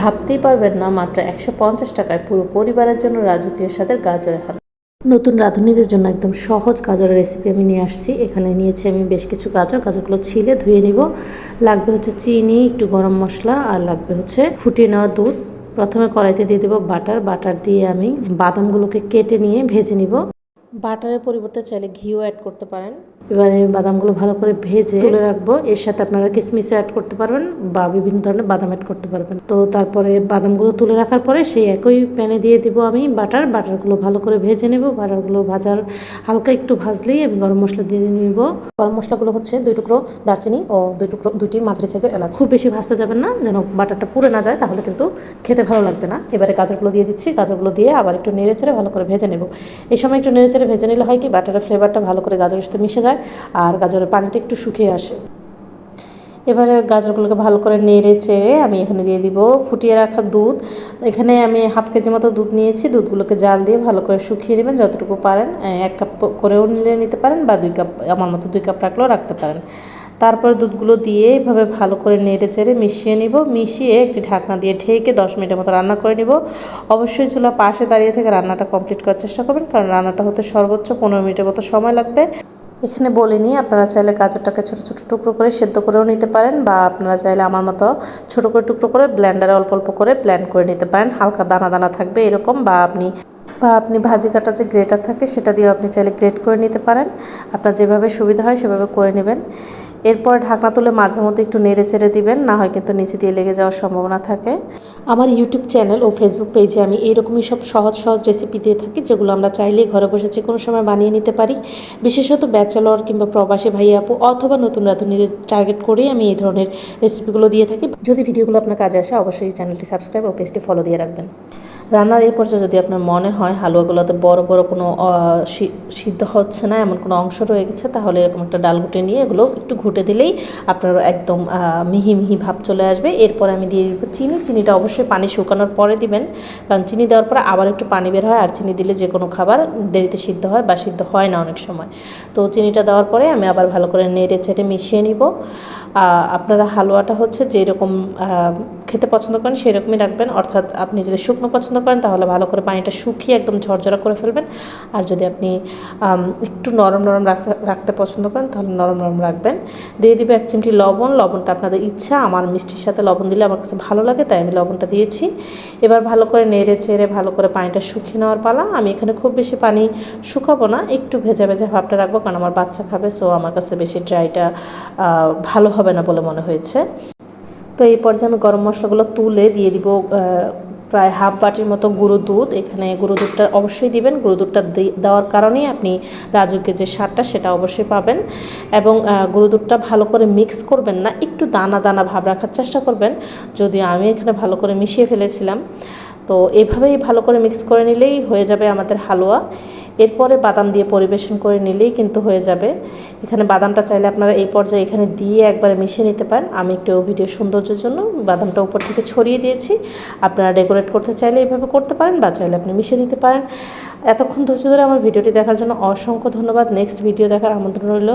ভাবতেই পারবেন না, মাত্র 150 টাকায় পুরো পরিবারের জন্য রাজকীয় স্বাদের গাজরের হালুয়া। নতুন রাঁধুনিদের জন্য একদম সহজ গাজরের রেসিপি আমি নিয়ে আসছি। এখানে নিয়েছি আমি বেশ কিছু গাজরগুলো ছিলে ধুয়ে নিব। লাগবে হচ্ছে চিনি, একটু গরম মশলা, আর লাগবে হচ্ছে ফুটিয়ে নেওয়া দুধ। প্রথমে কড়াইতে দিয়ে দেবো বাটার দিয়ে আমি বাদামগুলোকে কেটে নিয়ে ভেজে নিব। বাটারের পরিবর্তে চাইলে ঘিও অ্যাড করতে পারেন। এবারে বাদামগুলো ভালো করে ভেজে তুলে রাখবো। এর সাথে আপনারা কিশমিশও অ্যাড করতে পারবেন বা বিভিন্ন ধরনের বাদাম অ্যাড করতে পারবেন। তো তারপরে বাদামগুলো তুলে রাখার পরে সেই একই প্যানে দিয়ে দিব আমি বাটারগুলো ভালো করে ভেজে নেব। বাটারগুলো ভাজার হালকা একটু ভাজলেই আমি গরম মশলা দিয়ে নিব। গরম মশলাগুলো হচ্ছে 2 টুকরো দারচিনি ও 2টি মাঝারি সাইজের এলাচ। খুব বেশি ভাজতে যাবেন না, যেন বাটারটা পুড়ে না যায়, তাহলে কিন্তু খেতে ভালো লাগবে না। এবারে গাজরগুলো দিয়ে দিচ্ছি। গাজরগুলো দিয়ে আবার একটু নেড়ে চেড়ে ভালো করে ভেজে নেব। এই সময় একটু নেড়ে চেড়ে ভেজে নিলে হয় কি, বাটারের ফ্লেভারটা ভালো করে গাজরের সাথে মিশে যায় আর গাজরের পানিটা একটু শুকিয়ে আসে। এবারে গাজরগুলোকে ভালো করে নেড়ে চেড়ে আমি এখানে দিয়ে দিব ফুটিয়ে রাখা দুধ। এখানে আমি হাফ কেজি মতো দুধ নিয়েছি। দুধগুলোকে জাল দিয়ে ভালো করে শুকিয়ে নেবেন যতটুকু পারেন। 1 কাপ করেও নিতে পারেন বা 2 কাপ, আমার মতো 2 কাপ রাখলেও রাখতে পারেন। তারপরে দুধগুলো দিয়ে এভাবে ভালো করে নেড়ে চেড়ে মিশিয়ে নিব। মিশিয়ে একটি ঢাকনা দিয়ে ঢেকে 10 মিনিটের মতো রান্না করে নিব। অবশ্যই চুলা পাশে দাঁড়িয়ে থেকে রান্নাটা কমপ্লিট করার চেষ্টা করবেন, কারণ রান্নাটা হতে সর্বোচ্চ 15 মিনিটের মতো সময় লাগবে। এখানে বলে নিই, আপনারা চাইলে গাজরটাকে ছোটো ছোটো টুকরো করে সেদ্ধ করেও নিতে পারেন, বা আপনারা চাইলে আমার মতো ছোটো করে টুকরো করে ব্লেন্ডারে অল্প অল্প করে ব্লেন্ড করে নিতে পারেন। হালকা দানা দানা থাকবে এরকম, বা আপনি ভাজি কাটা যে গ্রেটার থাকে সেটা দিয়েও আপনি চাইলে গ্রেট করে নিতে পারেন। আপনার যেভাবে সুবিধা হয় সেভাবে করে নেবেন। এরপর ঢাকনা তুলে মাঝে মধ্যে একটু নেড়ে চেড়ে দিবেন, না হয় কিন্তু নিচে দিয়ে লেগে যাওয়ার সম্ভাবনা থাকে। আমার ইউটিউব চ্যানেল ও ফেসবুক পেজে আমি এইরকমই সব সহজ সহজ রেসিপি দিয়ে থাকি, যেগুলো আমরা চাইলেই ঘরে বসে যে কোনো সময় বানিয়ে নিতে পারি। বিশেষত ব্যাচেলর কিংবা প্রবাসী ভাই আপু অথবা নতুন রাঁধুনিদের টার্গেট করেই আমি এই ধরনের রেসিপিগুলো দিয়ে থাকি। যদি ভিডিওগুলো আপনার কাজে আসে, অবশ্যই চ্যানেলটি সাবস্ক্রাইব ও পেজটি ফলো দিয়ে রাখবেন। রান্নার এই পর্যায়ে যদি আপনার মনে হয় হালুয়াগুলোতে বড় বড় কোনো সিদ্ধ হচ্ছে না, এমন কোনো অংশ রয়ে গেছে, তাহলে এরকম একটা ডাল ঘুটে নিয়ে এগুলো একটু ঘুটে দিলেই আপনার একদম মিহি মিহি ভাব চলে আসবে। এরপর আমি দিয়ে দিব চিনিটা অবশ্যই পানি শুকানোর পরে দিবেন, কারণ চিনি দেওয়ার পরে আবার একটু পানি বের হয়, আর চিনি দিলে যে কোনো খাবার দেরিতে সিদ্ধ হয় বা সিদ্ধ হয় না অনেক সময়। তো চিনিটা দেওয়ার পরে আমি আবার ভালো করে নেড়ে চেড়ে মিশিয়ে নিব। আপনারা হালুয়াটা হচ্ছে যেরকম খেতে পছন্দ করেন সেরকমই রাখবেন, অর্থাৎ আপনি যদি শুকনো পছন্দ করেন তাহলে ভালো করে পানিটা শুকিয়ে একদম ঝরঝরা করে ফেলবেন, আর যদি আপনি একটু নরম নরম রাখতে পছন্দ করেন তাহলে নরম নরম রাখবেন। দিয়ে দিবে 1 চিমটি লবণটা আপনাদের ইচ্ছা। আমার মিষ্টির সাথে লবণ দিলে আমার কাছে ভালো লাগে, তাই আমি লবণটা দিয়েছি। এবার ভালো করে নেড়ে চেড়ে ভালো করে পানিটা শুকিয়ে নেওয়ার পালা। আমি এখানে খুব বেশি পানি শুকাবো না, একটু ভেজা ভেজা ভাবটা রাখবো, কারণ আমার বাচ্চা খাবে। সো আমার কাছে বেশি ড্রাইটা ভালো হবে না বলে মনে হয়েছে। তো এই পর্যায়ে আমি গরম মশলাগুলো তুলে দিয়ে দিব প্রায় হাফ বাটির মতো গুঁড়ো দুধ। এখানে গুঁড়ো দুধটা অবশ্যই দিবেন। গুঁড়ো দুধটা দেওয়ার কারণেই আপনি রাজুকের যে স্বাদটা সেটা অবশ্যই পাবেন। এবং গুঁড়ো দুধটা ভালো করে মিক্স করবেন না, একটু দানা দানা ভাব রাখার চেষ্টা করবেন। যদিও আমি এখানে ভালো করে মিশিয়ে ফেলেছিলাম। তো এভাবেই ভালো করে মিক্স করে নিলেই হয়ে যাবে আমাদের হালুয়া। এরপরে বাদাম দিয়ে পরিবেশন করে নিলেই কিন্তু হয়ে যাবে। এখানে বাদামটা চাইলে আপনারা এই পর্যায়ে এখানে দিয়ে একবারে মিশিয়ে নিতে পারেন। আমি একটু ভিডিও সৌন্দর্যের জন্য বাদামটা উপর থেকে ছড়িয়ে দিয়েছি। আপনারা ডেকোরেট করতে চাইলে এইভাবে করতে পারেন, বা চাইলে আপনি মিশিয়ে নিতে পারেন। এতক্ষণ ধৈর্য ধরে আমার ভিডিওটি দেখার জন্য অসংখ্য ধন্যবাদ। নেক্সট ভিডিও দেখার আমন্ত্রণ রইল।